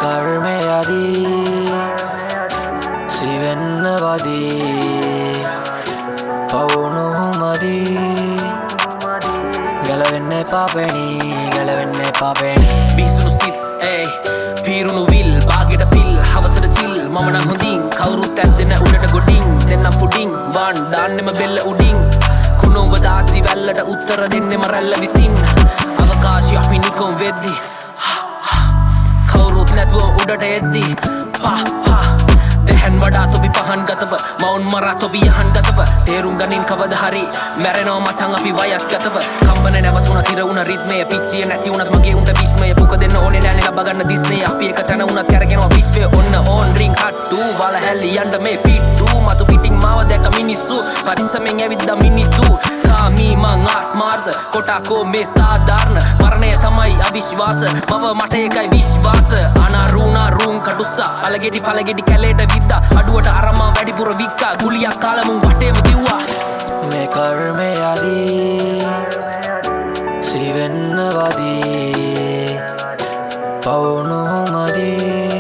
කර්මයදී සිවෙන්න වදී පවුනුමදී ගැලවෙන්න එපා පෙනී ගැලවෙන්න එපා පෙනී බිහිසුණු සිත් පීරුණු විල් බාගෙට පිල් හවසට චිල් මම නම් හොඳින් කවුරුත් ඇද්දෙන උඩට ගොඩින් දෙන්නම් පුඩින් වාන් දාන්නෙම බෙල්ල උඩින් කුණුඹ දාති වැල්ලට උත්තර දෙන්නෙම රැල්ල විසින් අවකාශය අපි නිකොම් වෙද්දි කවුරුත් නැතුව උඩට එද්දි දෙහැන් වඩා තොබි පහන් ගතව මවුන් මරා තොබි යහන් ගතව තේරුම් ගනින් කවද හරි මැරෙනව මචං අපි වයස් ගතව කම්බන නැවතුන තිර උන රිද්මය පිච්චිය නැති උනත් මගේ උන්ට විස්මය පුක දෙන්න ඕනේ නෑනේ ලබගන්න දිස්නේ අපි එක තැන උනත් කරගෙනවා විශ්වය ඔන්න ඕන් රින් හට්ටු වල හැල්ලි යන්න මේ පිට්ටු මතු පිටින් මාව දැක මිනිස්සු පරිස්සමෙන් ඇවිද්දා මිනිත්තු කාමී මං ආත්මාර්ථ කොටාකෝ මේ සාධාරණ මරණය තමයි අවිශ්වාස මව මට එකයි විශ්වාස අනාරුණා රුන් කටුස්සා පළගෙඩි කැලේට විද්දා අඩුවට අරමා වැඩිපුර වික්කා ගුලියක් කාලමුන් වටේම දිව්වා මේ කර්මයදී සිවෙන්න වදී පවුනුමදී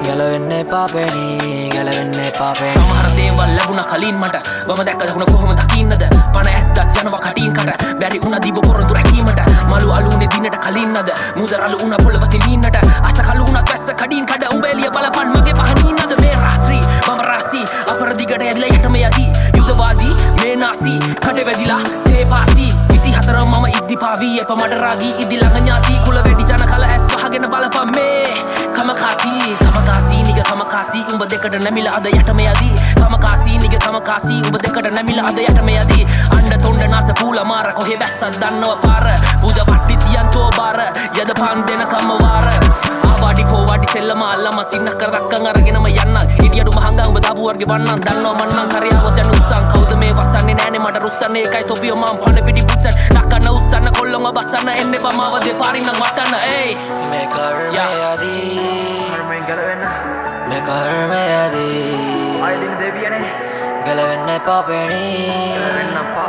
ගැලවෙන්න එපා පෙනී ගැලවෙන්න එපා පෙනී සමහර දේවල් ලැබුණ කලින් මට වම දැක්ක දකුණ කොහොම දකින්නද පණ ඇත්තක් යනවා කටින් කට බැරි උන දීබ පොරොන්දු රැකීමට මලු අලුනේ දිනට කලින් නද මුදරලු උන පොළව සිඹින්නට අස කලු උනත් වැස්ස කඩින් කඩ උඹ එළිය බලපන් මගේ පහනින් නද මේ රාත්‍රී මම රාසි අපර දිගට ඇදිලා යටම යදී යුදවාදී මේ නාසි කඩ වැදිලා තේපාසි 24 මම ඉද්දිපාවී එප මඩ රාගී ඉදි ළඟ ඥාති කුල වැඩි ජන කල ඇස් වහගෙන බලපන් මේ කමකාසි නිග කමකාසි උඹ දෙකට නැමිලා අද යටම යදී කමකාසි නිග කමකාසි උඹ දෙකට නැමිලා අද යටම යදී අඬ තොණ්ඩ නාස පූල මාර කොහෙ බැස්සක් දන්නව පාර පුද වට්ටි තියන්තෝ බාර යද පන් දෙන කම වාර ආවාඩි පොවාඩි සෙල්ලම අල්ලම සින්නක් කර දක්කන් අරගෙනම යන්න ඉඩියඩු මහංගා උඹ දාපු වර්ගේ වන්නන් දන්නව මන්නම් කරයාවොත් යන උස්සන් කවුද මේ වස්සන්නේ නෑනේ මට රුස්සන්නේ එකයි තොපිය මම් පණ පිටි පුච්චන් නක්කන්න උස්සන්න කොල්ලොම බස්සන්න එන්න එපා මාව දෙපාරින් නම් වටන්න මේ කර්මයදී මේ කර්මයදී ගැලවෙන්න එපා පෙනී